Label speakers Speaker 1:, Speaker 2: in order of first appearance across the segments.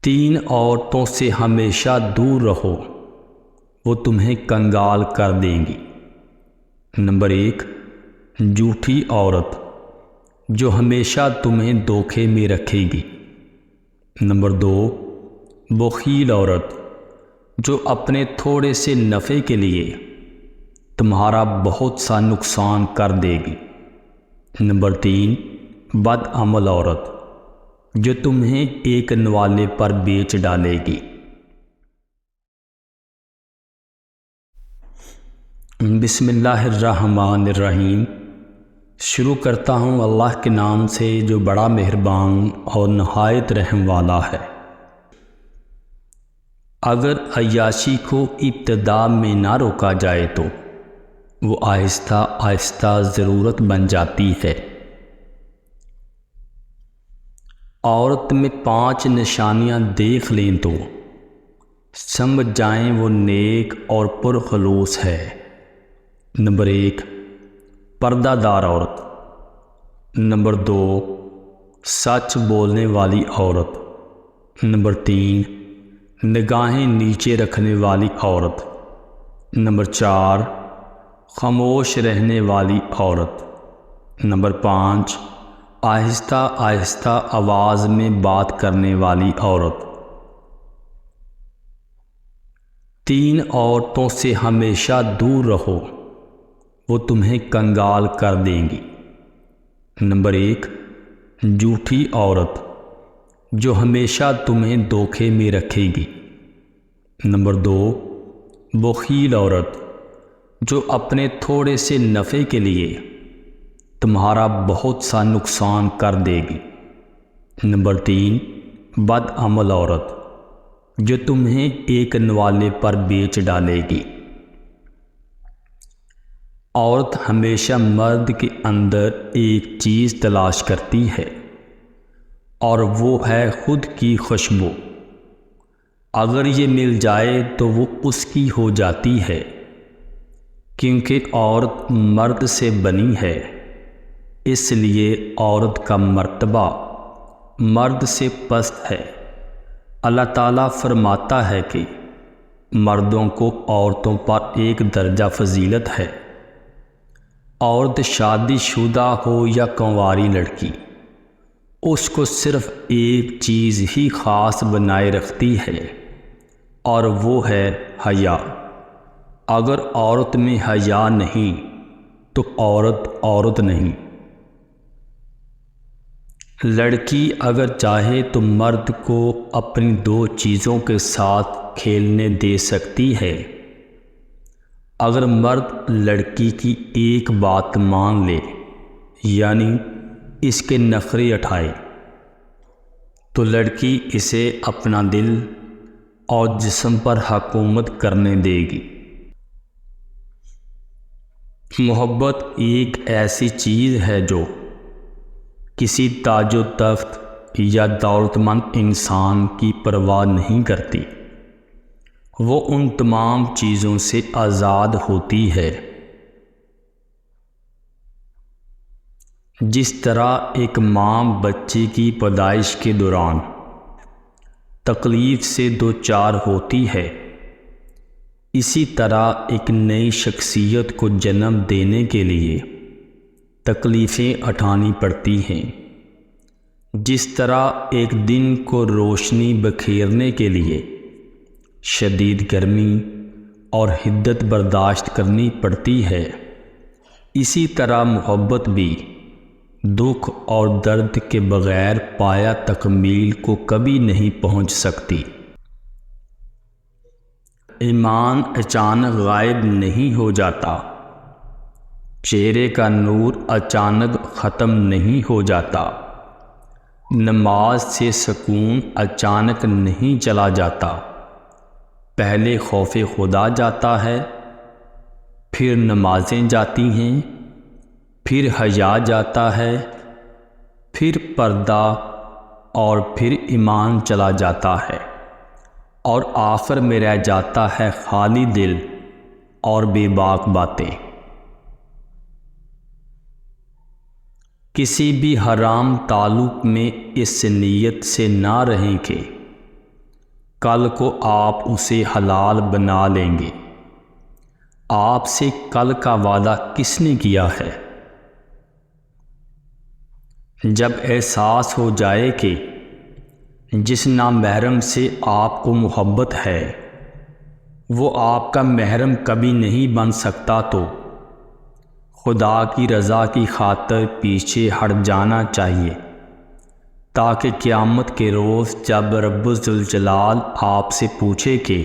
Speaker 1: تین عورتوں سے ہمیشہ دور رہو، وہ تمہیں کنگال کر دیں گی۔ نمبر 1، جھوٹی عورت جو ہمیشہ تمہیں دھوکے میں رکھے گی۔ نمبر 2، بخیل عورت جو اپنے تھوڑے سے نفع کے لیے تمہارا بہت سا نقصان کر دے گی۔ نمبر 3، بد عمل عورت جو تمہیں ایک نوالے پر بیچ ڈالے گی۔ بسم اللہ الرحمن الرحیم۔ شروع کرتا ہوں اللہ کے نام سے جو بڑا مہربان اور نہایت رحم والا ہے۔ اگر عیاشی کو ابتدا میں نہ روکا جائے تو وہ آہستہ آہستہ ضرورت بن جاتی ہے۔ عورت میں 5 نشانیاں دیکھ لیں تو سمجھ جائیں وہ نیک اور پرخلوص ہے۔ نمبر 1، پردہ دار عورت۔ نمبر 2، سچ بولنے والی عورت۔ نمبر 3، نگاہیں نیچے رکھنے والی عورت۔ نمبر 4، خاموش رہنے والی عورت۔ نمبر 5، آہستہ آہستہ آواز میں بات کرنے والی عورت۔ 3 عورتوں سے ہمیشہ دور رہو، وہ تمہیں کنگال کر دیں گی۔ نمبر 1، جھوٹی عورت جو ہمیشہ تمہیں دھوکے میں رکھے گی۔ نمبر 2، بخیل عورت جو اپنے تھوڑے سے نفع کے لیے تمہارا بہت سا نقصان کر دے گی۔ نمبر 3، بد عمل عورت جو تمہیں ایک نوالے پر بیچ ڈالے گی۔ عورت ہمیشہ مرد کے اندر ایک چیز تلاش کرتی ہے اور وہ ہے خود کی خوشبو۔ اگر یہ مل جائے تو وہ اس کی ہو جاتی ہے، کیونکہ عورت مرد سے بنی ہے، اس لیے عورت کا مرتبہ مرد سے پست ہے۔ اللہ تعالیٰ فرماتا ہے کہ مردوں کو عورتوں پر ایک درجہ فضیلت ہے۔ عورت شادی شدہ ہو یا کنواری لڑکی، اس کو صرف ایک چیز ہی خاص بنائے رکھتی ہے اور وہ ہے حیا۔ اگر عورت میں حیا نہیں تو عورت عورت نہیں۔ لڑکی اگر چاہے تو مرد کو اپنی 2 چیزوں کے ساتھ کھیلنے دے سکتی ہے۔ اگر مرد لڑکی کی ایک بات مان لے، یعنی اس کے نخرے اٹھائے، تو لڑکی اسے اپنا دل اور جسم پر حکومت کرنے دے گی۔ محبت ایک ایسی چیز ہے جو کسی تاج و تخت یا دولت مند انسان کی پرواہ نہیں کرتی، وہ ان تمام چیزوں سے آزاد ہوتی ہے۔ جس طرح ایک ماں بچے کی پیدائش کے دوران تکلیف سے دوچار ہوتی ہے، اسی طرح ایک نئی شخصیت کو جنم دینے کے لیے تکلیفیں اٹھانی پڑتی ہیں۔ جس طرح ایک دن کو روشنی بکھیرنے کے لیے شدید گرمی اور حدت برداشت کرنی پڑتی ہے، اسی طرح محبت بھی دکھ اور درد کے بغیر پایہ تکمیل کو کبھی نہیں پہنچ سکتی۔ ایمان اچانک غائب نہیں ہو جاتا، چہرے کا نور اچانک ختم نہیں ہو جاتا، نماز سے سکون اچانک نہیں چلا جاتا۔ پہلے خوف خدا جاتا ہے، پھر نمازیں جاتی ہیں، پھر حیا جاتا ہے، پھر پردہ اور پھر ایمان چلا جاتا ہے، اور آخر میں رہ جاتا ہے خالی دل اور بے باک باتیں۔ کسی بھی حرام تعلق میں اس نیت سے نہ رہیں کہ کل کو آپ اسے حلال بنا لیں گے۔ آپ سے کل کا وعدہ کس نے کیا ہے؟ جب احساس ہو جائے کہ جس نامحرم سے آپ کو محبت ہے وہ آپ کا محرم کبھی نہیں بن سکتا تو خدا کی رضا کی خاطر پیچھے ہٹ جانا چاہیے، تاکہ قیامت کے روز جب رب ذوالجلال آپ سے پوچھے کہ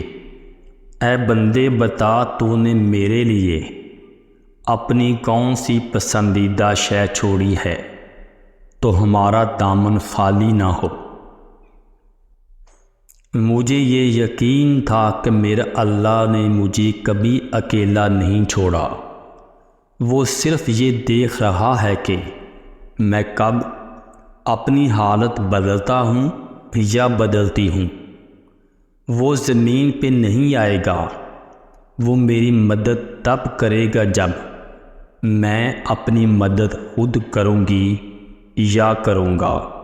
Speaker 1: اے بندے بتا تو نے میرے لیے اپنی کون سی پسندیدہ شے چھوڑی ہے، تو ہمارا دامن خالی نہ ہو۔ مجھے یہ یقین تھا کہ میرا اللہ نے مجھے کبھی اکیلا نہیں چھوڑا، وہ صرف یہ دیکھ رہا ہے کہ میں کب اپنی حالت بدلتا ہوں یا بدلتی ہوں۔ وہ زمین پہ نہیں آئے گا، وہ میری مدد تب کرے گا جب میں اپنی مدد خود کروں گی یا کروں گا۔